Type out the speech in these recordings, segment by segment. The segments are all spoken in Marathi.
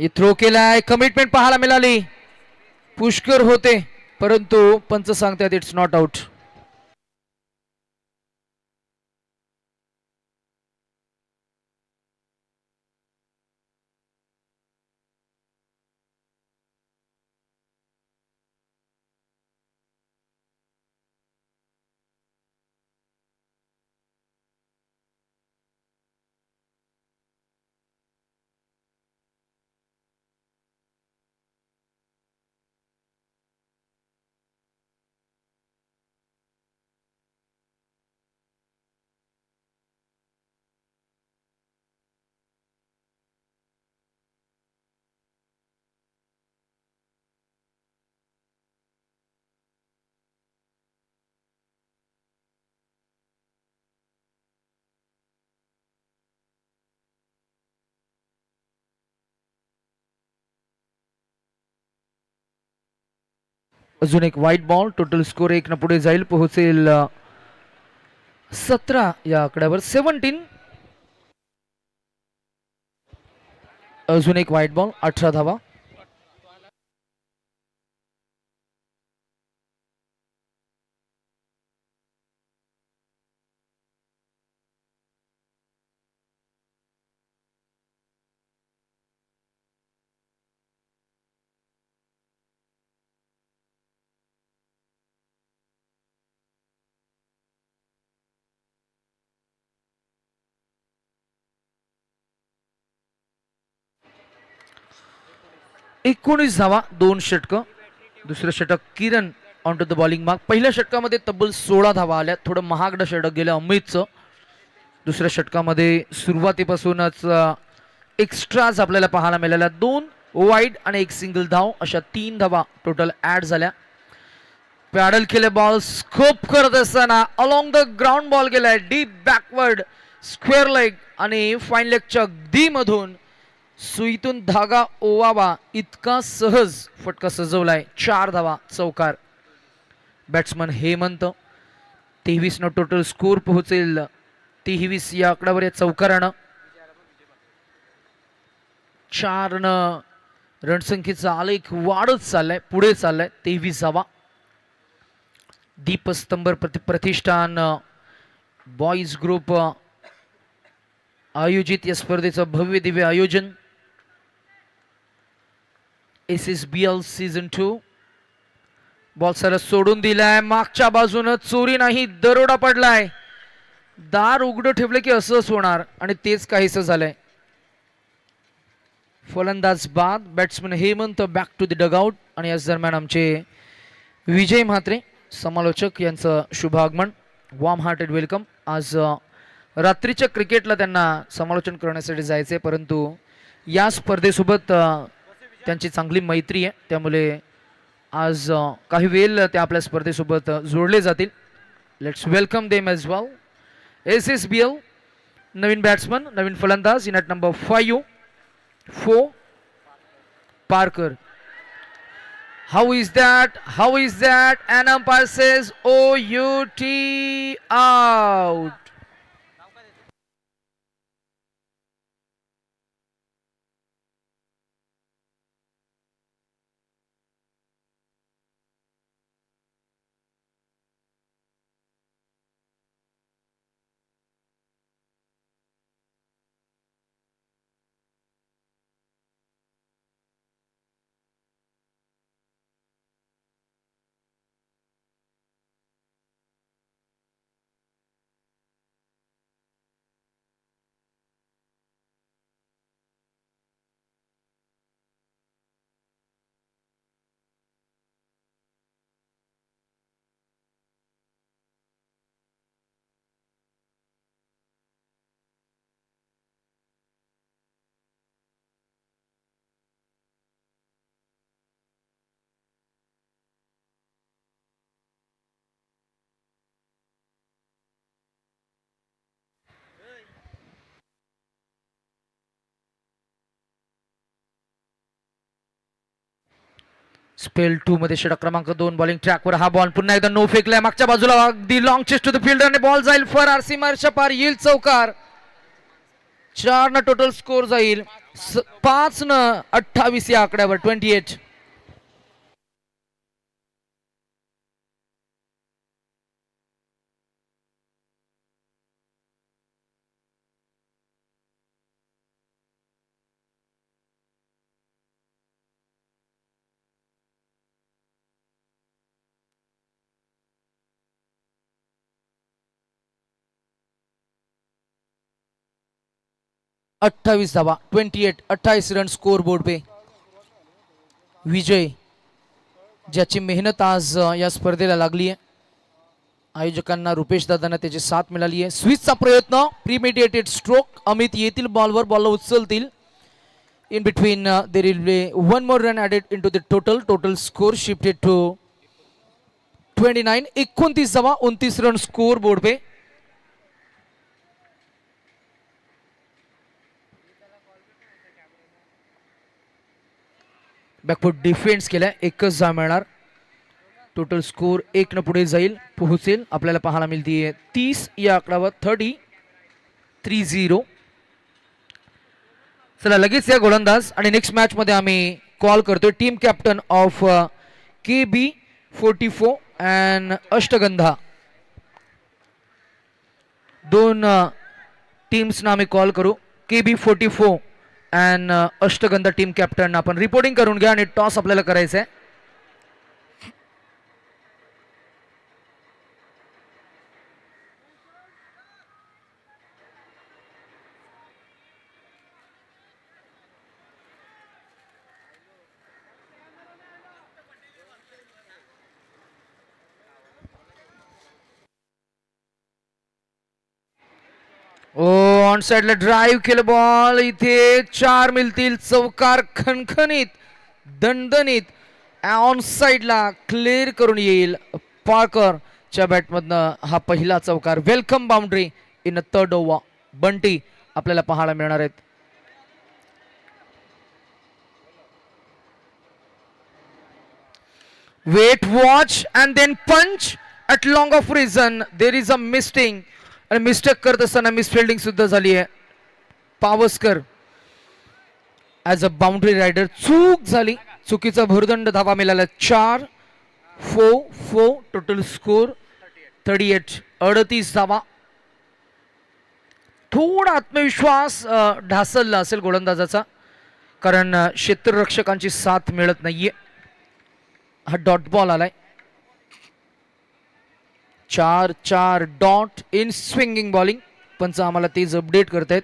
थ्रो केलाय, कमिटमेंट पाहायला मिळाली, पुष्कर होते परंतु पंच सांगतात इट्स नॉट आउट. अजून एक वाईट बॉल. टोटल स्कोर 1 न पुढे जाईल, पोहोचेल 17 या आकड्यावर. 17. अजून एक वाईट बॉल, 18 धावा. एकोणीस धावा, 2 षटकं. दुसरं षटक Kiran on to the bowling mark. पहिल्या षटकामध्ये तब्बल 16 धावा आल्या. थोडं महागडं षटक गेलं अमितचं. दुसऱ्या षटकामध्ये सुरुवातीपासूनच एक्स्ट्राज आपल्याला पाहायला मिळाल्या. 2 वाईड आणि 1 सिंगल धाव, अशा 3 धावा टोटल ऍड झाल्या. पॅडल केले बॉल स्कोप करत असताना अलॉंग द ग्राउंड बॉल गेलाय, डीप बॅकवर्ड स्क्वेअर लेग आणि फाईन लेगच्या अगदी मधून सुईतून धागा ओवावा इतका सहज फटका सजवलाय. 4 धावा, चौकार. बॅट्समन हेमंत. 23 न टोटल स्कोर पोहोचेल 23 या आकड्यावर या चौकारानं. 4 न रणसंख्येचा आलेख वाढत चाललाय, पुढे चाललाय. 23 धावा. दीपस्तंभ प्रतिष्ठान बॉईज ग्रुप आयोजित या स्पर्धेचं भव्य दिव्य आयोजन. SSBL season 2. बॉल सरस सोडून दिलाय, मागच्या बाजूनं चोरी नाही, दरोडा पडलाय. दार उघडं ठेवलं की असंच होणार आणि तेच काहीसं झालंय. फलंदाज बाद. Batsman Hemant back to the dugout. आणि याच दरम्यान आमचे विजय म्हात्रे समालोचक यांचं शुभ आगमन. Warm hearted welcome. आज रात्रीच्या क्रिकेटला त्यांना समालोचन करण्यासाठी जायचे, परंतु या स्पर्धेसोबत त्यांची चांगली मैत्री आहे, त्यामुळे आज काही वेळ ते आपल्या स्पर्धेसोबत जोडले जातील. Let's welcome them as well. SSBL नवीन बॅट्समन, नवीन फलंदाज in at number 5 4 Parkar. How is that? How is that? An umpire says OUT out. Spell 2 मध्ये षटक क्रमांक 2 बॉलिंग ट्रॅकवर. हा बॉल पुन्हा एकदा नो फेकलाय मागच्या बाजूला, अगदी long chest to the fielder आणि बॉल जाईल फॉर आरसी मार्शा पार, येईल चौकार. 4 न टोटल स्कोर जाईल 5 न 28 या आकड्यावर 28. अट्ठाईस धावा 28. 28 रन स्कोर बोर्ड पे. विजय ज्याची मेहनत आज या स्पर्धेला लागली आहे. आयोजकांना रुपेश दादांना त्याची साथ मिळाली आहे. स्विचचा प्रयत्न प्रीमेडिएटेड स्ट्रोक. अमित येतील बॉलवर, बॉलला उचलतील. In between there will be one more run added into the total score shifted to 29. 29 धावा 29 रन स्कोर बोर्ड पे. बॅकफूट डिफेन्स केलाय. एकच धाव मिळणार. टोटल स्कोर 1 न पुढे जाईल, पोहोचेल. आपल्याला पाहायला मिळते 30 या आकड्यावर 30. चला लगेच या गोलंदाज आणि नेक्स्ट मॅच मध्ये आम्ही कॉल करतोय team captain of KB44 and Ashtagandha. दोन टीम्सना आम्ही कॉल करू. KB44 and Ashtagandha team captain आपण रिपोर्टिंग करून घ्या आणि टॉस आपल्याला करायचं आहे. ऑन साइडला ड्राईव्ह केलं बॉल. इथे 4 मिळतील. चौकार खणखणीत दणदणीत ऑन साइडला क्लिअर करून येईल. पारकरच्या बॅटमधनं हा पहिला चौकार. Welcome boundary in third over. Bunty आपल्याला पाहायला मिळणार आहेत. Wait watch and then punch at long off reason. There is a mistake आणि मिस्टेक करत असताना मिसफिल्डिंग सुद्धा झाली आहे. Pawaskar as a boundary rider चूक झाली. चुकीचा भुर्दंड धावा मिळाला. 4-4 टोटल स्कोर 38. 38 धावा. थोडा आत्मविश्वास ढासळला असेल गोलंदाजाचा, कारण क्षेत्ररक्षकांची साथ मिळत नाहीये. हा डॉट बॉल आलाय. 4 डॉट इन स्विंगिंग बॉलिंग. पंच आम्हाला तेच अपडेट करतायत.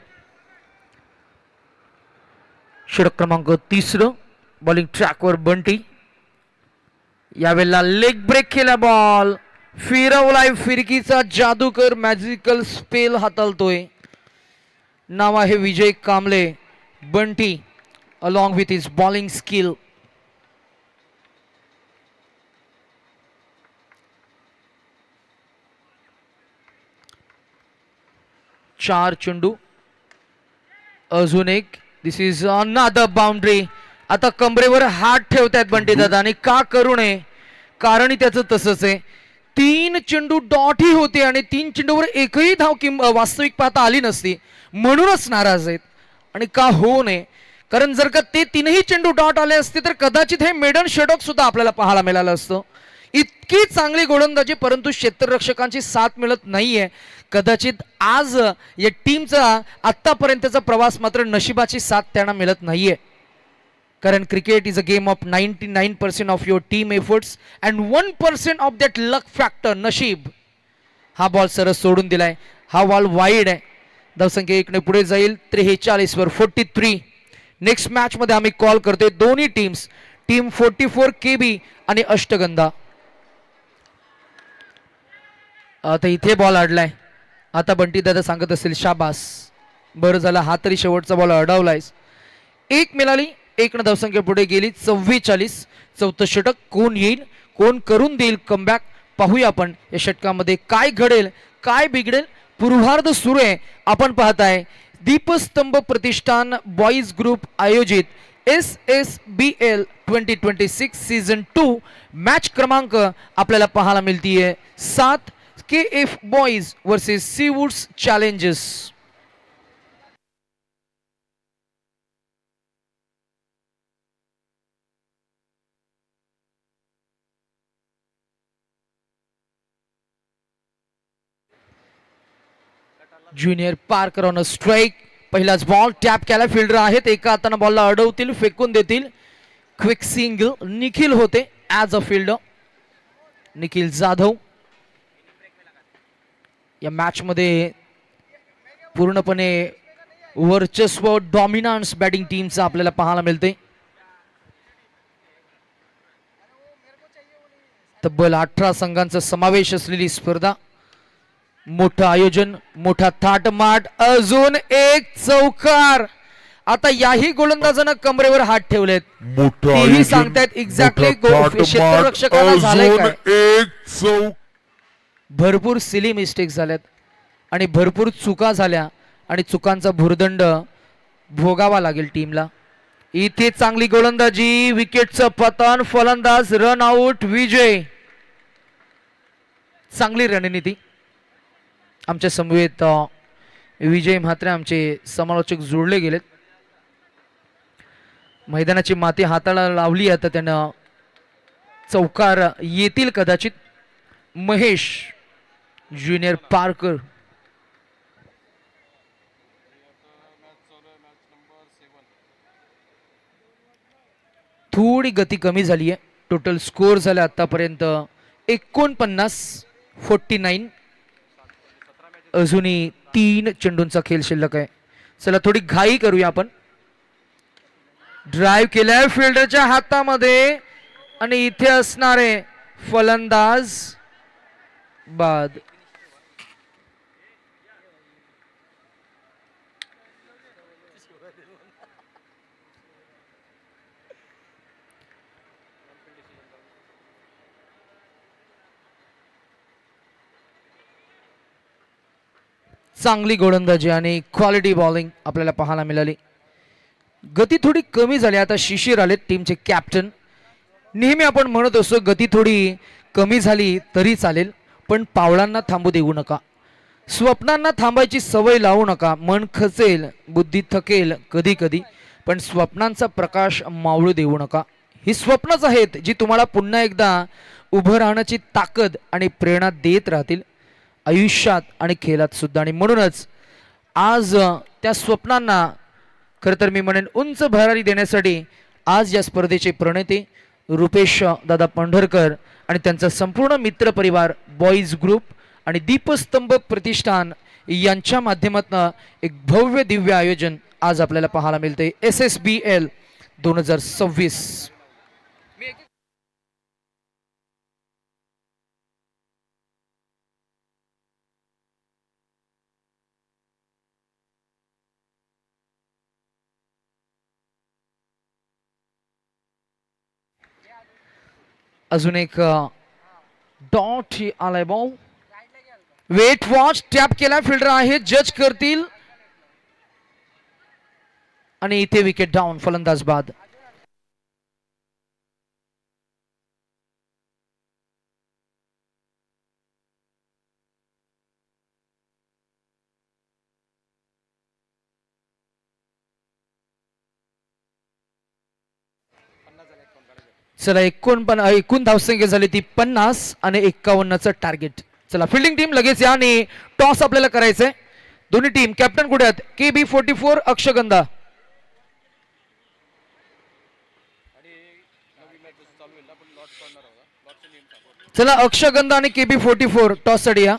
षटक क्रमांक 3. बॉलिंग ट्रॅकवर बंटी. यावेळेला लेग ब्रेक केला बॉल. फिरवलाय फिरकीचा जादूकर. मॅजिकल स्पेल हाताळतोय. नाव आहे Vijay Kamble. Bunty along with his bowling skill. चार चेंडू. अजून एक. This is another boundary. आता कमरेवर हात ठेवतायत बंटी दादा आणि का करू नये, कारण त्याचं तसंच आहे. 3 चेंडू डॉट ही होते आणि 3 चेंडूवर एकही धाव वास्तविक पाहता आली नसती, म्हणूनच नाराज आहेत. आणि का होऊ नये, कारण जर का ते 3ही चेंडू डॉट आले असते तर कदाचित हे मेडन षटक सुद्धा आपल्याला पाहायला मिळालं असतं. इतकी चांगली गोलंदाजी, परंतु क्षेत्ररक्षकांची साथ मिळत नाहीये. कदाचित आज या टीमचा आतापर्यंतचा प्रवास मात्र नशिबाची साथ त्यांना मिळत नाहीये. कारण cricket is a game of 99% of your team efforts and 1% of that luck factor, नशीब. हा बॉल सरस सोडून दिलाय. हा बॉल वाईड आहे. धावसंख्या 1 ने पुढे जाईल. 43 वर 43. नेक्स्ट मॅच मध्ये आम्ही कॉल करतोय दोन्ही टीम्स, टीम 44 KB आणि अष्टगंधा. आता इथे बॉल अडलाय. आता बंटी दादा सांगत असेल शाबास, बरं झालं हा तरी शेवटचा बॉल अडवलायस. 1 मिळाली. 1 न धावसंख्या पुढे गेली. 44. चौथं षटक कोण येईल, कोण करून देईल कमबॅक, पाहूया आपण या षटकामध्ये काय घडेल, काय बिघडेल. पूर्वार्ध सुरू आहे. आपण पाहताय दीपस्तंभ प्रतिष्ठान बॉईज ग्रुप आयोजित SSBL 2026 सीझन 2 मॅच क्रमांक आपल्याला पाहायला मिळतीये 7 KF boys versus Seawoods challengers. Junior Parkar on a strike. पहिलाच बॉल टॅप केला. फिल्डर आहेत एका हाताने बॉलला अडवतील, फेकून देतील. क्विक सिंगल निखिल होते as a fielder. Nikhil Jadhav या मॅच मध्ये पूर्णपणे वर्चस्व डॉमिनन्स बॅटिंग टीमचं आपल्याला पाहायला मिळते. तब्बल 18 संघांचा समावेश असलेली स्पर्धा. मोठं आयोजन, मोठा थाटमाट. अजून एक चौकार. आता याही गोलंदाजानं कमरेवर हात ठेवलेत. तेही सांगतायत एक्झॅक्टली क्षेत्ररक्षकाला झालंय काय. भरपूर सिली मिस्टेक झाल्यात आणि भरपूर चुका झाल्या आणि चुकांचा भुर्दंड भोगावा लागेल टीमला. इथे चांगली गोलंदाजी, विकेटचं पतन, फलंदाज रन आउट, विजय. चांगली रणनीती. आमच्या समवेत विजय म्हात्रे आमचे समालोचक जोडले गेलेत. मैदानाची माती हाताला लावली. आता त्यानं चौकार येतील कदाचित. महेश ज्युनियर पार्कर थोडी गती कमी झाली आहे. टोटल स्कोर झाला आतापर्यंत 49. अजूनही 3 चेंडूंचा खेळ शिल्लक आहे. चला थोडी घाई करूया आपण. ड्राईव्ह केलाय फिल्डरच्या हातामध्ये आणि इथे असणारे फलंदाज बाद. चांगली गोलंदाजी आणि क्वालिटी बॉलिंग आपल्याला पाहायला मिळाली. गती थोडी कमी झाली. आता शिशिर आले टीमचे कॅप्टन. नेहमी आपण म्हणत असतो गती थोडी कमी झाली तरी चालेल, पण पावलांना थांबू देऊ नका. स्वप्नांना थांबायची सवय लावू नका. मन खचेल, बुद्धी थकेल कधी कधी, पण स्वप्नांचा प्रकाश मावळू देऊ नका. ही स्वप्नच आहेत जी तुम्हाला पुन्हा एकदा उभं राहण्याची ताकद आणि प्रेरणा देत राहतील आयुष्यात आणि खेळात सुद्धा. आणि म्हणूनच आज त्या स्वप्नांना खरं तर मी म्हणेन उंच भरारी देण्यासाठी आज या स्पर्धेचे प्रणेते रुपेश दादा पंढरकर आणि त्यांचा संपूर्ण मित्र परिवार, बॉईज ग्रुप आणि दीपस्तंभ प्रतिष्ठान यांच्या माध्यमातून एक भव्य दिव्य आयोजन आज आपल्याला पाहायला मिळते. SSBL 2026. अजून एक डॉट आलाय बॉल. Wait watch. टॅप केला. फिल्डर आहे, जज करतील आणि इथे विकेट डाऊन. फलंदाज बाद. चला 51 धावसंख्या झाली ती 50 आणि 51चं टार्गेट. चला फिल्डिंग टीम लगेच या आणि टॉस आपल्याला करायचंय. दोन्ही टीम कॅप्टन कुठे आहेत? KB44 अक्षगंधा. चला अक्षगंधा आणि KB44 टॉस साठी या.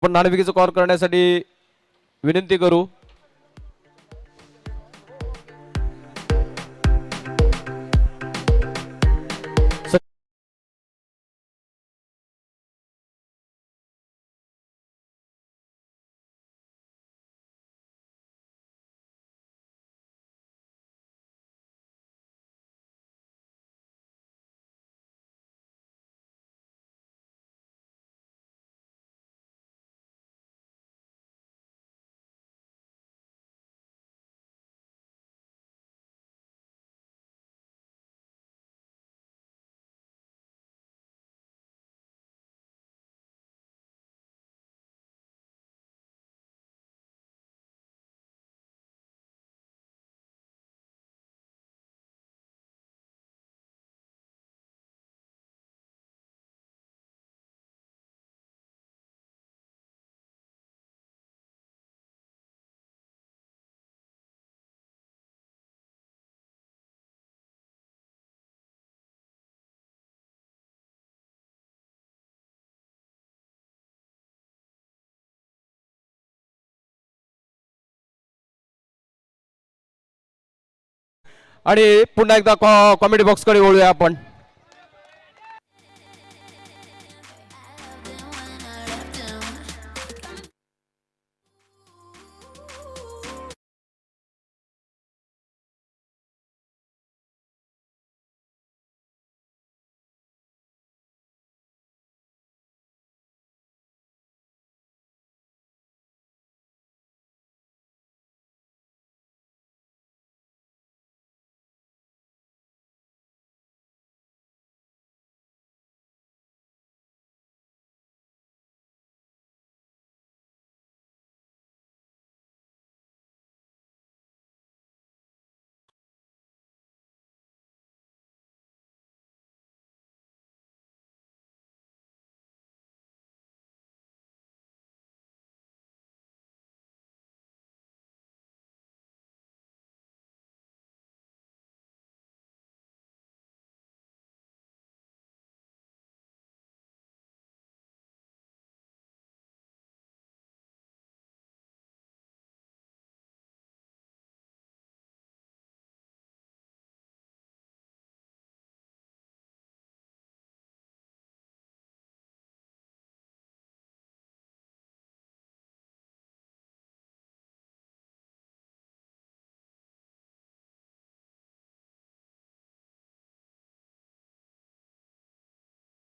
आपण नाणेफेकीचा कॉल करण्यासाठी विनंती करू. आणि पुन्हा एकदा कॉमेडी बॉक्स कडे वळूया आपण.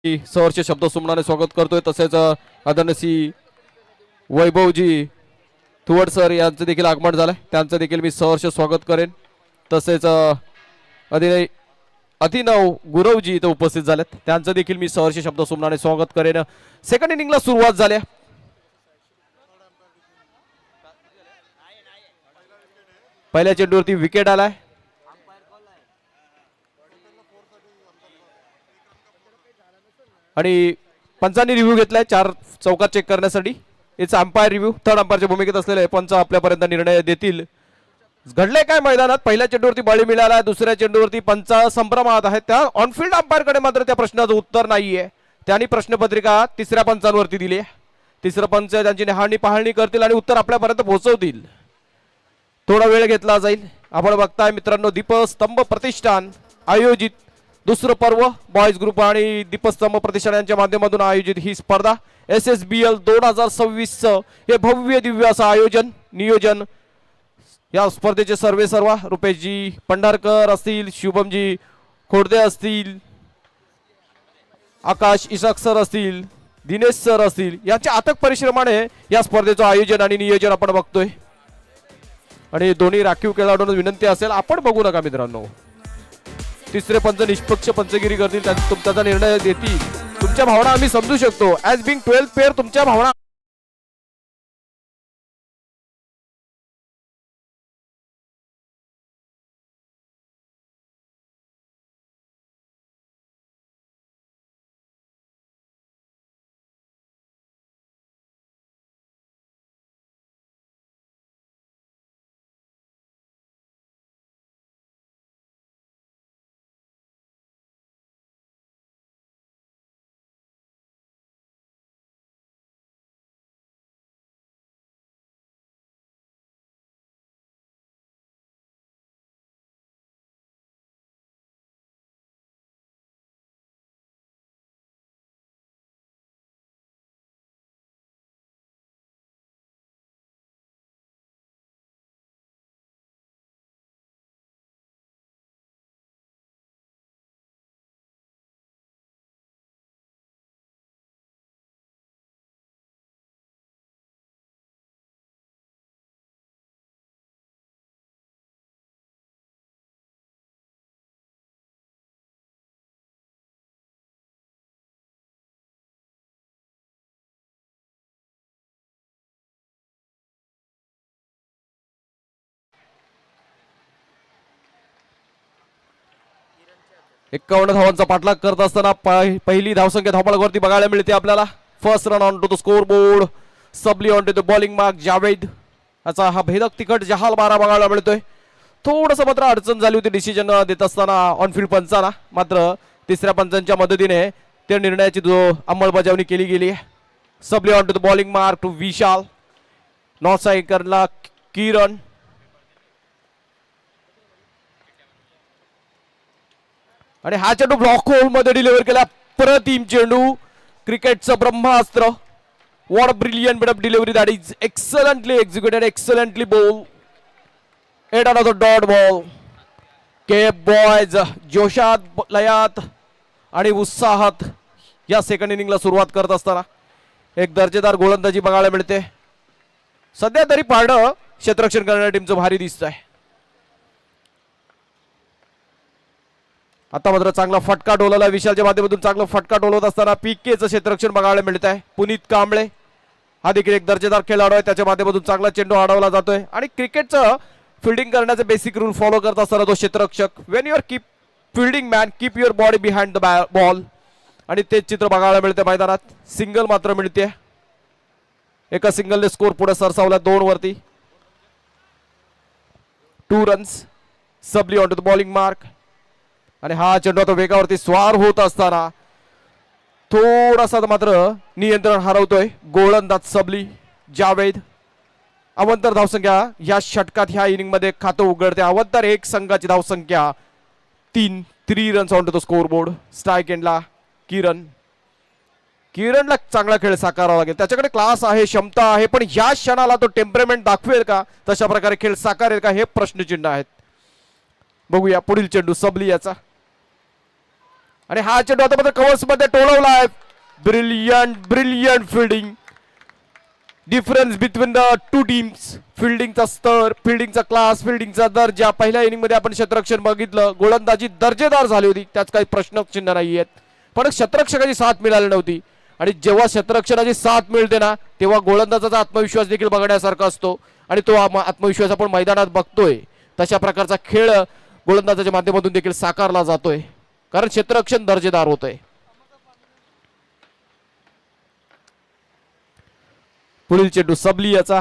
सहर्ष शब्द सुमनाने स्वागत करतोय. तसेच आदरणीय श्री वैभवजी थुवड सर यांचं देखील आगमन झालंय, त्यांचं देखील मी सहर्ष स्वागत करेन. तसेच अभिनव गुरवजी इथे उपस्थित झालेत, त्यांचं देखील मी सहर्ष शब्द सुमनाने स्वागत करेन. सेकंड इनिंगला सुरुवात झाली. पहिल्या चेंडूवरती विकेट आलाय. आणि पंचांनी रिव्ह्यू घेतलाय 4 चौकात चेक करण्यासाठी. It's umpire review. थर्ड अंपायरच्या भूमिकेत असलेले पंच आपल्यापर्यंत निर्णय देतील. घडले काय मैदानात? पहिल्या चेंडूवरती बळी मिळाला, दुसऱ्या चेंडूवरती पंच संभ्रमात आहेत. त्या ऑनफिल्ड अंपायरकडे मात्र त्या प्रश्नाचं उत्तर नाहीये. त्यांनी प्रश्नपत्रिका तिसऱ्या पंचांवरती दिली. तिसरं पंच त्यांची नेहाळणी पाहणी करतील आणि उत्तर आपल्यापर्यंत पोहोचवतील. थोडा वेळ घेतला जाईल. आपण बघताय मित्रांनो, दीपस्तंभ प्रतिष्ठान आयोजित दुसरं पर्व बॉयज ग्रुप आणि दीपस्तंभ प्रतिष्ठान यांच्या माध्यमातून आयोजित ही स्पर्धा SSBL 2026 हे भव्य दिव्य असं आयोजन नियोजन. या स्पर्धेचे सर्व रुपेशजी पंढारकर असतील, शुभमजी खोडदे असतील, आकाश इसाक सर असतील, दिनेश सर असतील, यांच्या अथक परिश्रमाने या स्पर्धेचं आयोजन आणि नियोजन आपण बघतोय. आणि दोन्ही राखीव खेळाडूंना विनंती असेल, आपण बघू नका मित्रांनो. तिसरे पंच निष्पक्ष पंचगिरी करतील, त्याचा निर्णय देतील. तुमच्या भावना आम्ही समजू शकतो. ॲज बिंग 12th पेअर तुमच्या भावना 51 धावांचा पाठलाग करत असताना पहिली धावसंख्या धावफलकावरती बघायला मिळते आपल्याला. First run on to the score board, सबली on to the bowling mark Javed. याचा हा भेदक तिकट जहाल 12 बघायला मिळतोय. थोडंसं मात्र अडचण झाली होती डिसिजन देत असताना ऑनफिल्ड पंचांना, मात्र तिसऱ्या पंचांच्या मदतीने त्या निर्णयाची जो अंमलबजावणी केली गेली आहे. सबली on to the bowling mark to Vishal, north side करला किरण. आणि हा चेंडू ब्लॉक होल मध्ये डिलिव्हर केला. प्रतिम चेंडू, क्रिकेटचं ब्रह्मास्त्र. What a brilliant bit of delivery, that is excellently executed, excellently bowled. At another dot ball. K boys जोशात, लयात आणि उत्साहात या सेकंड इनिंगला सुरुवात करत असताना एक दर्जेदार गोलंदाजी बघायला मिळते. सध्या तरी पारडं क्षेत्ररक्षण करणाऱ्या टीमचं भारी दिसत आहे. आता मात्र चांगला फटका डोलवला विशालच्या माध्यमातून. चांगला फटका डोलवत असताना पीकेचं क्षेत्ररक्षण बघायला मिळत आहे. पुनीत कांबळे हा देखील एक दर्जेदार खेळाडू आहे. त्याच्या माध्यमातून चांगला चेंडू अडवला जातोय. आणि क्रिकेटचं फिल्डिंग करण्याचे बेसिक रूल फॉलो करत असताना तो क्षेत्ररक्षक, when your keep fielding man keep your body behind the ball. आणि तेच चित्र बघायला मिळते मैदानात. सिंगल मात्र मिळते. एका सिंगलने स्कोर पुढे सरसावला 2 वरती. 2 रन्स. सबली on to the bowling mark. आणि हा चेंडू आता वेगावरती स्वार होत असताना थोडासा मात्र नियंत्रण हरवतोय गोलंदाज सबली जावेद. अवंतर धावसंख्या या षटकात ह्या इनिंग मध्ये खातं उघडते. अवंतर एक संघाची धावसंख्या 3 runs on to the score board. Strike एंडला किरण. किरणला चांगला खेळ साकारावा लागेल. त्याच्याकडे क्लास आहे, क्षमता आहे, पण या क्षणाला तो टेम्परमेंट दाखवेल का, तशा प्रकारे खेळ साकारेल का, हे प्रश्नचिन्ह आहेत. बघूया पुढील चेंडू सबली याचा. आणि हा चेंडू आता मात्र कव्हर्स मध्ये टोलवला आहे. Brilliant fielding. Difference between the two teams. फिल्डिंगचा स्तर, फिल्डिंगचा क्लास, फिल्डिंगचा दर्जा. पहिल्या इनिंग मध्ये आपण क्षेत्ररक्षण बघितलं, गोलंदाजी दर्जेदार झाली होती, त्यात काही प्रश्नचिन्ह नाही आहेत. पण क्षेत्ररक्षकाची साथ मिळाली नव्हती. आणि जेव्हा क्षेत्ररक्षणाची साथ मिळते ना, तेव्हा गोलंदाजाचा आत्मविश्वास देखील बघण्यासारखा असतो. आणि तो आत्मविश्वास आपण मैदानात बघतोय. तशा प्रकारचा खेळ गोलंदाजाच्या माध्यमातून देखील साकारला जातोय, कारण क्षेत्ररक्षण दर्जेदार होतंय. पुढील चेंडू सबली याचा.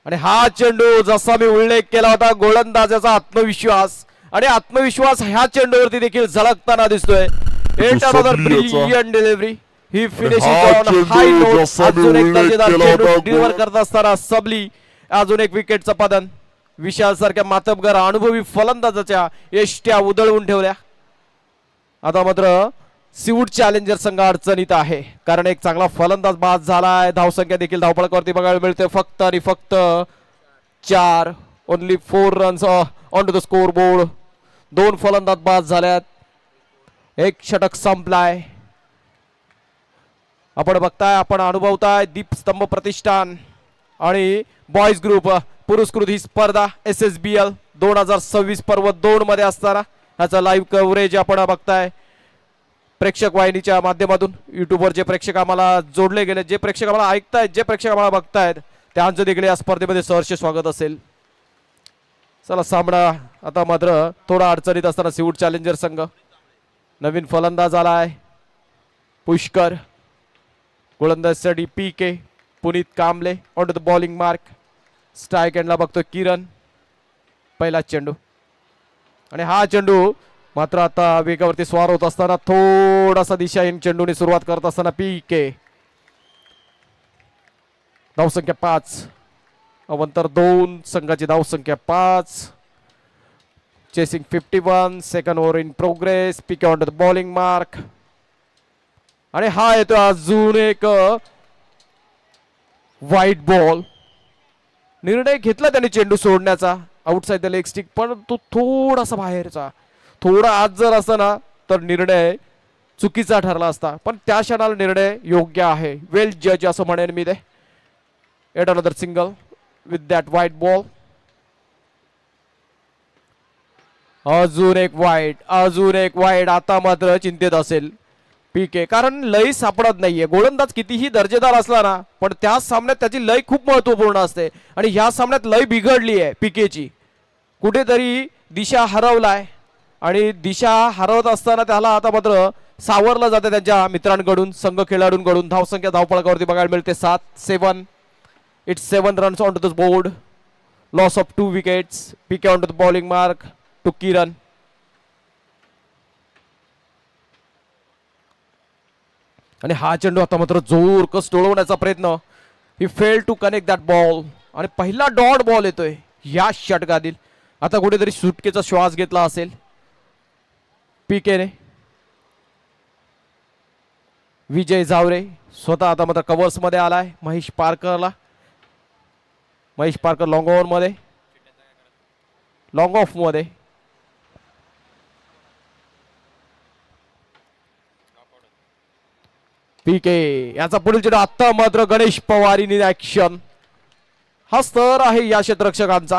आणि हा चेंडू जसा मी उल्लेख केला होता, गोलंदाजाचा आत्मविश्वास आणि आत्मविश्वास ह्या चेंडूवरती देखील झळकताना दिसतोय. Brilliant delivery. He finishing on high note. अजून एक दर्जेदार चेंडू डिलिव्हर करत असताना सबली अजून एक विकेटचं पतन. विशाल सारख्या मातबगार अनुभवी फलंदाजाच्या यष्ट्या उधळवून ठेवल्या. आता मात्र सिवूड चॅलेंजर संघ अडचणीत आहे, कारण एक चांगला फलंदाज बाद झालाय. धावसंख्या देखील धावफलकावरती बघायला मिळते. फक्त आणि फक्त 4. Only 4 runs on to the score board. 2 फलंदाज बाद झाल्यात. एक षटक संपलाय. आपण बघताय, आपण अनुभवताय दीपस्तंभ प्रतिष्ठान आणि बॉयज ग्रुप पुरस्कृत ही स्पर्धा SSBL 2026 पर्व 2 मध्ये असताना ह्याचा लाईव्ह कव्हरेज आपण बघताय प्रेक्षक वाहिनीच्या माध्यमातून. युट्यूबवर जे प्रेक्षक आम्हाला जोडले गेले, जे प्रेक्षक आम्हाला ऐकतायत, जे प्रेक्षक आम्हाला बघतायत, त्यांचं देखील या स्पर्धेमध्ये सहर्ष स्वागत असेल. चला, सामना आता मात्र थोडा अडचणीत असताना सिवूड चॅलेंजर संघ. नवीन फलंदाज आलाय पुष्कर. गोलंदाजसाठी PK. Puneet Kamble on to the bowling mark. Strike एंडला बघतो किरण. पहिला चेंडू. आणि हा चेंडू मात्र आता वेगावरती स्वार होत असताना थोडासा दिशाहीन चेंडूने सुरुवात करत असताना PK. धावसंख्या 5. अवंतर 2 संघाची धावसंख्या 5. Chasing 51. Second over in progress. PK on to the bowling mark. आणि हा येतो अजून एक व्हाईट बॉल. निर्णय घेतला त्याने चेंडू सोडण्याचा आउटसाइड द लेग स्टिक, पण तो थोडासा बाहेरचा. थोडा आज जर असता ना तर निर्णय चुकीचा ठरला असता, पण त्या क्षणाला निर्णय योग्य आहे. वेल जज असं म्हणेन मी ते. At another single with that white ball. अजून एक वाईट. आता मात्र चिंतेत असेल PK, कारण लय सापडत नाहीये. गोलंदाज कितीही दर्जेदार असला ना, पण त्या सामन्यात त्याची लय खूप महत्वपूर्ण असते. आणि ह्या सामन्यात लय बिघडली आहे PKची. कुठेतरी दिशा हरवलाय. आणि दिशा हरवत असताना त्याला आता मात्र सावरलं जातं त्यांच्या मित्रांकडून, संघ खेळाडूंकडून. धावसंख्या धावफलकावरती बघायला मिळते 7-7. It's 7 runs on to the board. Loss of 2 wickets. PK on to the bowling mark to Kiran. आणि हा चेंडू आता मात्र जोरकस टोळवण्याचा प्रयत्न. He fail to connect that ball. आणि पहिला डॉट बॉल येतोय या षटकातील. आता कुठेतरी सुटकेचा श्वास घेतला असेल पीकेने. विजय जावरे स्वतः आता मात्र कव्हर्स मध्ये आलाय. महेश पारकर लॉंग ऑन मध्ये, लॉंग ऑफ मध्ये. पीके याचा पुढील चेंडू आता मात्र गणेश पवार इन ऍक्शन. हा स्तर आहे या क्षेत्ररक्षकांचा.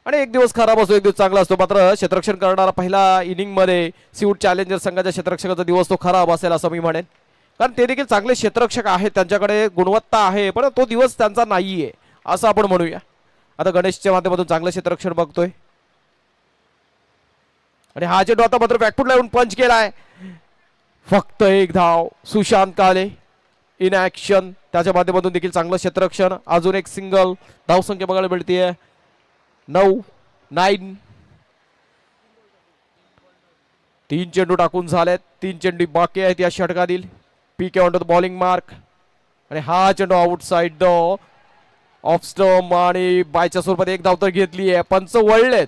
आणि एक दिवस खराब असतो, एक दिवस चांगला असतो. मात्र क्षेत्ररक्षण करणारा पहिला इनिंग मध्ये सीवूड चॅलेंजर संघाच्या क्षेत्ररक्षकाचा दिवस तो खराब असेल असं मी म्हणेन. कारण ते देखील चांगले क्षेत्ररक्षक आहेत, त्यांच्याकडे गुणवत्ता आहे, पण तो दिवस त्यांचा नाहीये असं आपण म्हणूया. आता गणेशच्या माध्यमातून चांगलं क्षेत्ररक्षण बघतोय. आणि हा चेंडू आता मात्र बॅकफुटला येऊन पंच केलाय. फक्त एक धाव. सुशांत काले इन ऍक्शन. त्याच्या माध्यमातून देखील चांगलं क्षेत्ररक्षण. अजून एक सिंगल. धावसंख्या बघायला मिळते 9. 3 चेंडू टाकून झालेत. 3 चेंडू बाकी आहेत या षटकातील. PK on to the bowling mark. आणि हा चेंडू आउटसाइड द ऑफ स्टंप. आणि बायच्या स्वरूपात एक धाव तर घेतली आहे. पंच वळलेत.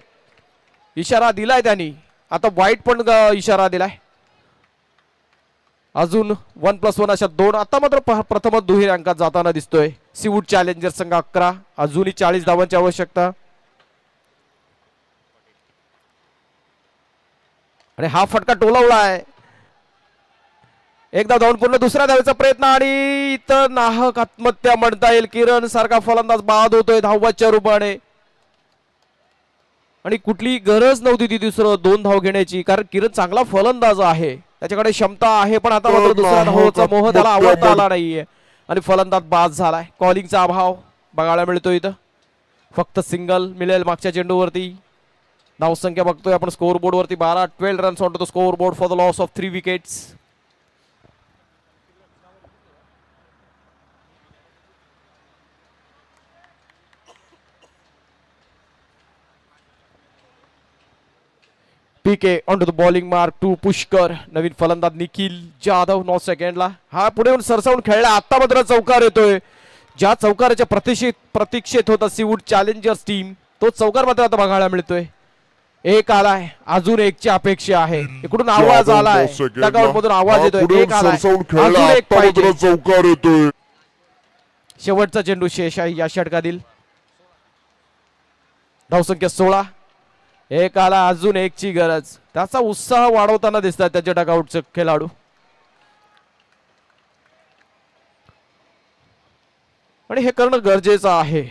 इशारा दिलाय त्यांनी. आता वाईट पण इशारा दिलाय. अजून 1+1 अशा 2. आता मात्र प्रथमच दुहेरी अंकात जाताना दिसतोय सीवूड चॅलेंजर संघ. 11. अजूनही 40 धावांची आवश्यकता. आणि हा फटका टोलवलाय. एकदा धावून पूर्ण दुसऱ्या धावेचा प्रयत्न. आणि इथं नाहक आत्महत्या म्हणता येईल. किरण सारखा फलंदाज बाद होतोय धावबादच्या रूपाने. आणि कुठली गरज नव्हती ती दुसरं 2 धाव घेण्याची, कारण किरण चांगला फलंदाज आहे, त्याच्याकडे क्षमता आहे. पण आता मात्र दुसऱ्या धावाचा मोह त्याला आवडता आला नाहीये आणि फलंदाज बाद झालाय. कॉलिंगचा अभाव बघायला मिळतो इथं. फक्त सिंगल मिळेल मागच्या चेंडूवरती. धावसंख्या बघतोय आपण स्कोअर बोर्ड वरती 12 runs on to the score board for the loss of 3 wickets. PK on to the bowling mark to Pushkar. नवीन फलंदाज निखिल जाधव 9 सेकंडला. हा पुढे येऊन सरसावून खेळला. आता मात्र चौकार येतोय. ज्या चौकाराच्या प्रतीक्षेत होता सीवूड चॅलेंजर्स टीम, तो चौकार मात्र आता बघायला मिळतोय. एक आलाय. अजून एकची अपेक्षा आहे. इकडून आवाज आलाय. डगआउट मधून आवाज येतोय. एक आलाय. अजून एक पाहिजे. चौकार येतोय. शेवटचा चेंडू शेष आहे या षटकातील. धावसंख्या 16. एक आला. अजून एकची गरज. त्याचा उत्साह वाढवताना दिसतात त्याचे डगआउटचे खेळाडू. आणि हे करणं गरजेचं आहे.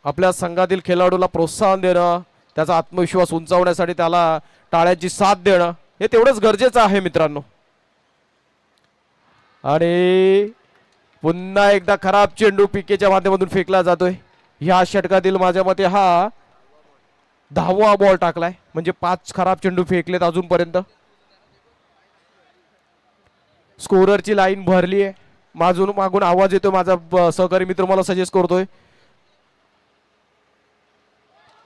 आपल्या संघातील खेळाडूला प्रोत्साहन देणं, त्याचा आत्मविश्वास उंचावण्यासाठी त्याला टाळ्यांची साथ देणं, हे तेवढंच गरजेचं आहे मित्रांनो. आणि पुन्हा एकदा खराब चेंडू पीकेच्या माध्यमातून फेकला जातोय. या षटकातील माझ्या मते हा 10वा बॉल टाकलाय. म्हणजे 5 खराब चेंडू फेकलेत अजूनपर्यंत. स्कोररची लाईन भरली आहे. मागून आवाज येतोय. माझा सहकारी मित्र मला सजेस्ट करतोय.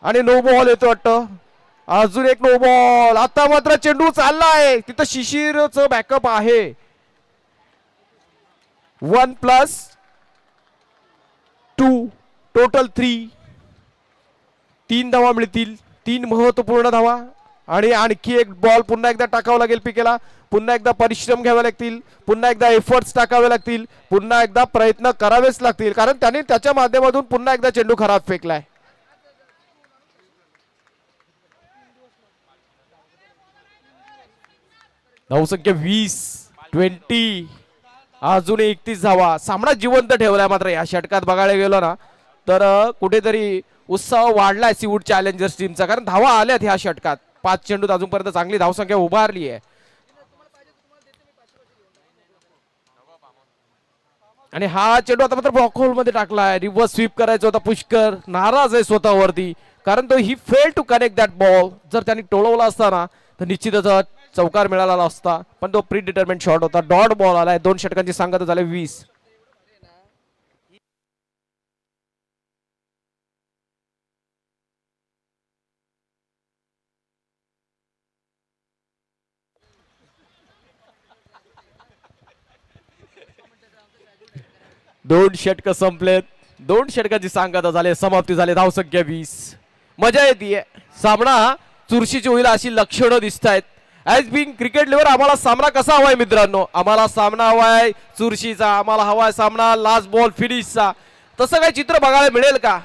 आणि नो बॉल येतो वाटतं. अजून एक नो बॉल. आता मात्र चेंडू चाललाय. तिथं शिशिरचं बॅकअप आहे. 1+2 टोटल 3. 3 धावा मिळतील. 3 महत्वपूर्ण धावा. आणि आणखी एक बॉल पुन्हा एकदा टाकावं लागेल पीकेला. पुन्हा एकदा परिश्रम घ्यावे लागतील. पुन्हा एकदा एफर्ट्स टाकावे लागतील. पुन्हा एकदा प्रयत्न करावेच लागतील, कारण त्याने त्याच्या माध्यमातून पुन्हा एकदा चेंडू खराब फेकलाय. धावसंख्या 20. अजून 31 धावा. सामना जिवंत ठेवलाय. मात्र या षटकात बघायला गेलो ना तर कुठेतरी उत्साह वाढलाय सीवूड चॅलेंजर्स टीमचा, कारण धावा आल्यात ह्या षटकात. 5 चेंडूत अजूनपर्यंत चांगली धावसंख्या उभारली आहे. आणि हा चेंडू आता मात्र ब्लॉक होल मध्ये टाकलाय. रिव्हर्स स्वीप करायचा होता. पुष्कर नाराज आहे स्वतःवरती, कारण तो he fail to connect that ball. जर त्यांनी टोळवला असताना तर निश्चितच चौकार मिळाला असता, पण तो प्री डिटर्मेंट शॉट होता. डॉट बॉल आलाय. 2 षटकांची सांगता झाले 20. दोन षटक संपलेत. 2 षटकाची सांगता झाले. समाप्ती झाली. धावसंख्या 20. मजा येते. सामना चुरशीची होईल अशी लक्षणं दिसत आहेत. ॲज बिंग क्रिकेट लेवर आम्हाला सामना कसा हवाय मित्रांनो? आम्हाला सामना हवाय चुरशीचा. आम्हाला हवाय सामना लास्ट बॉल फिनिशचा. तसं काही चित्र बघायला मिळेल का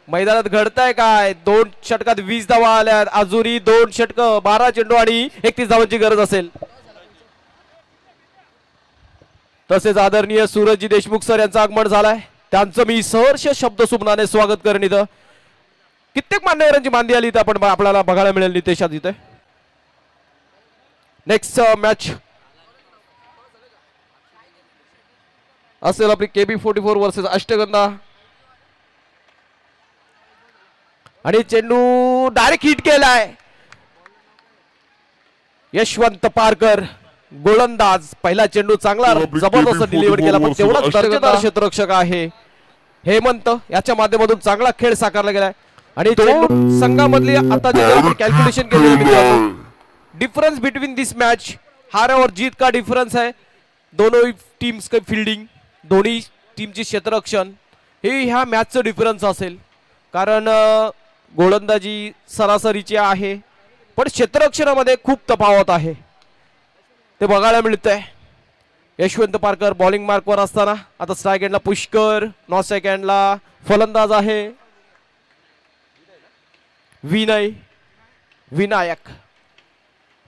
मैदानात? घडतंय काय? 2 षटकात 20 धावा आल्या. अजूनही 2 षटक, 12 चेंडू आणि 31 धावांची गरज असेल. तसेच आदरणीय सूरजजी देशमुख सर यांचं आगमन झालंय. त्यांचं मी सहर्ष शब्द सुमनाने स्वागत करेन. इथं कित्येक मान्यवरांची मांदी आली इथं आपण आपल्याला बघायला मिळेल नितेशात. इथे नेक्स्ट मॅच असेल आपली KB44 वर्सेस अष्टगंधा. आणि चेंडू डायरेक्ट हिट केलाय. यशवंत पारकर गोलंदाज. पहिला चेंडू चांगला जबरदस्त डिलिव्हर केला, पण तेवढाच दर्जेदार क्षेत्ररक्षक आहे हेमंत. याच्या माध्यमातून चांगला खेळ साकारला गेलाय. आणि चेंडू संघामधली आता जे आपण कॅल्क्युलेशन केले मित्रांनो, डिफरन्स बिटवीन दिस मॅच, हार और जीत का डिफरन्स है. दोनों टीम्स का फिल्डिंग, दोन्ही टीमची क्षेत्ररक्षण हे ह्या मॅचचं डिफरन्स असेल. कारण गोलंदाजी सरासरीची आहे, पण क्षेत्ररक्षणामध्ये खूप तफावत आहे, ते बघायला मिळतंय. यशवंत पारकर बॉलिंग मार्कवर असताना आता स्ट्राईक एंडला पुष्कर, नॉट सेकंडला फलंदाज आहे विनायक.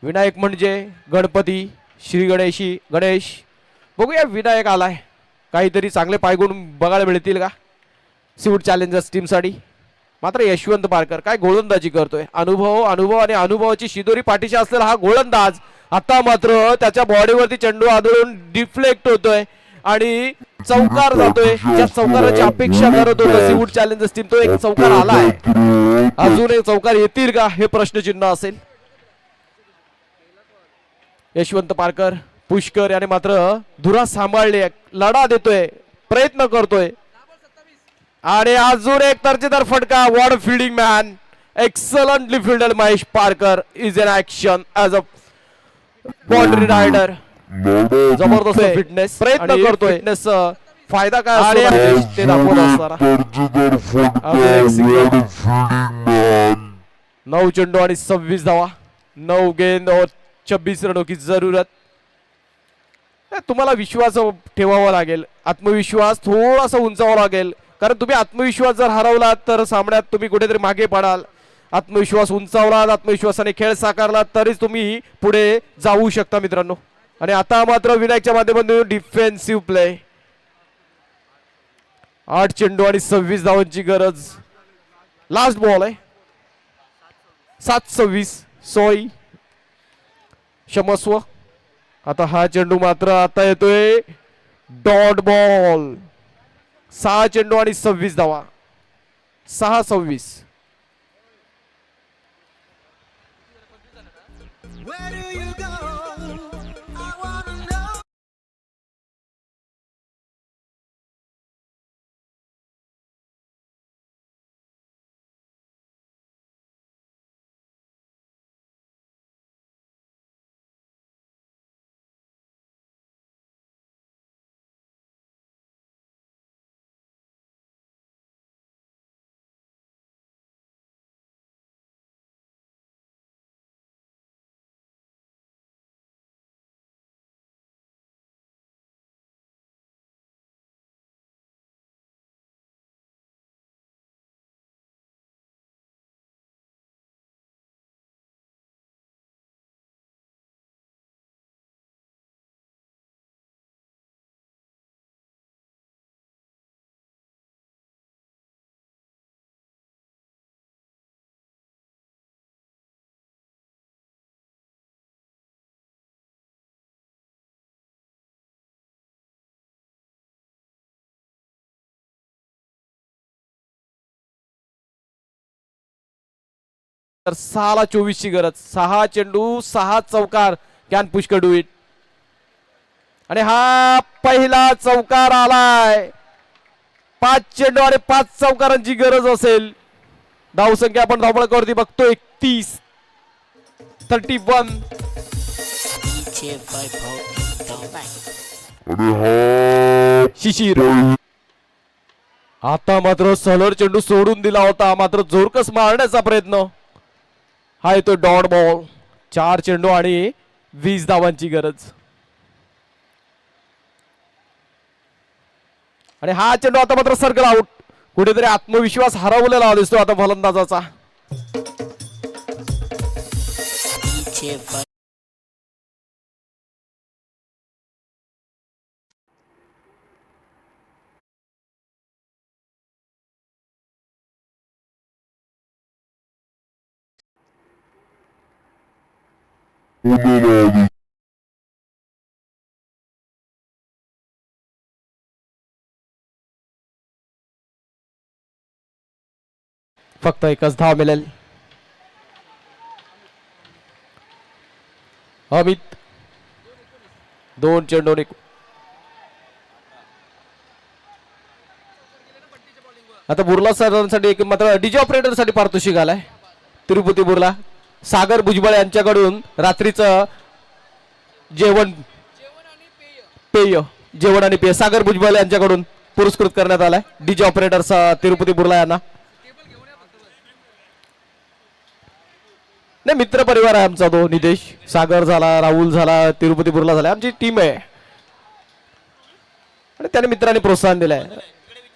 विनायक म्हणजे गणपती, श्री गणेशी गणेश. बघूया विनायक आलाय, काहीतरी चांगले पायगुण बघायला मिळतील का सिवूड चॅलेंजर्स टीमसाठी. मात्र यशवंत पारकर काय गोलंदाजी करतोय. अनुभव आणि अनुभवाची शिदोरी पाठीशी असलेला हा गोलंदाज आता मात्र त्याच्या बॉडीवरती चेंडू आदळून डिफ्लेक्ट होतोय आणि चौकार जातोय. ज्या चौकाराची अपेक्षा करत होतं सिवूड चॅलेंजर्स टीम, तो एक चौकार आलाय. अजून एक चौकार येतील का हे प्रश्नचिन्ह असेल. यशवंत पारकर पुष्कर याने मात्र धुरा सांभाळली, लढा देतोय, प्रयत्न करतोय. आणि अजून एक दर्जेदार फटका. What fielding man, excellently fielder Mahesh Parkar is in action as a boundary rider. जबरदस्त फिटनेस, प्रयत्न करतोय. फिटनेस फायदा काय असतो ते दाखवत असताना 9 चेंडू आणि 26 धावा, 9 गेंद और 26 रनों की जरूरत. तुम्हाला विश्वास ठेवावा लागेल, आत्मविश्वास थोडासा उंचावा लागेल, कारण तुम्ही आत्मविश्वास जर हरवलात तर सामन्यात तुम्ही कुठेतरी मागे पडाल. आत्मविश्वास उंचावलात, आत्मविश्वासाने खेळ साकारलात तरच तुम्ही पुढे जाऊ शकता मित्रांनो. आणि आता मात्र विनायकच्या माध्यमातून डिफेन्सिव्ह प्ले. 8 चेंडू आणि 26 धावांची गरज. लास्ट बॉल आहे. 7-26 सॉरी क्षमस्व. आता हा चेंडू मात्र आता येतोय डॉट बॉल. 6 चेंडू आणि 26 धावा. 6-26. तर 6 ला 24 ची गरज. 6 चेंडू 6 चौकार. Can Pushkar do it. आणि हा पहिला चौकार आलाय. 5 चेंडू आणि 5 चौकारांची गरज असेल. धावसंख्या आपण धावपळकावरती बघतो 31. 31. शिशिर. आता मात्र सलर चेंडू सोडून दिला होता, मात्र जोरकस मारण्याचा प्रयत्न. हा येतो डॉट बॉल. 4 चेंडू आणि 20 धावांची गरज. आणि हा चेंडू आता मात्र सर्कल आउट. कुठेतरी आत्मविश्वास हरवलेला दिसतो आता फलंदाजाचा. फक्त एकच धाव मिळेल. अमित 2 चेंडू. आता बुर्ला सरांसाठी एक मात्र डीजे ऑपरेटर साठी पारितोषिक आलाय. तिरुपती बुर्ला. सागर भुजबळ यांच्याकडून रात्रीचं जेवण आणि पेय सागर भुजबळ यांच्याकडून पुरस्कृत करण्यात आलाय. डीजे ऑपरेटर तिरुपती बुर्ला यांना. नाही, मित्र परिवार आहे आमचा तो. नितेश सागर झाला, राहुल झाला, तिरुपती बुर्ला झाला, आमची टीम आहे. आणि त्याने मित्रांनी प्रोत्साहन दिलंय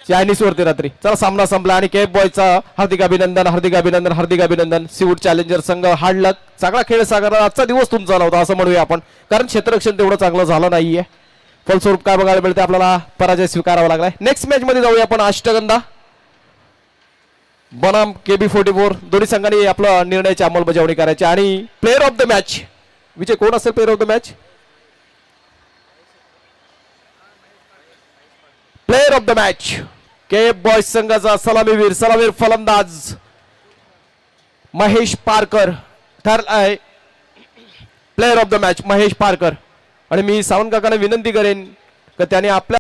चायनीज वरती रात्री. चला, सामना संपला आणि केप बॉयचा हार्दिक अभिनंदन. सीवूड चॅलेंजर संघ हार्ड लक. चांगला खेळ सागर. आजचा दिवस तुमचा नव्हता असं म्हणूया आपण, कारण क्षेत्ररक्षण तेवढं चांगलं झालं नाहीये. फलस्वरूप काय बघायला मिळते आपल्याला, पराजय स्वीकारावा लागलाय. नेक्स्ट मॅच मध्ये जाऊया आपण. अष्टगंधा बनाम KB44 दोन्ही संघांनी आपला निर्णयाची अंमलबजावणी करायची. आणि प्लेअर ऑफ द मॅच विजय कोण असेल? प्लेअर ऑफ द मॅच, केप बॉयज संघाचा सलामीवीर फलंदाज महेश पारकर ठरलाय player of the match. Mahesh Parkar. आणि मी सावंत काकांना विनंती करेन की त्याने आपल्या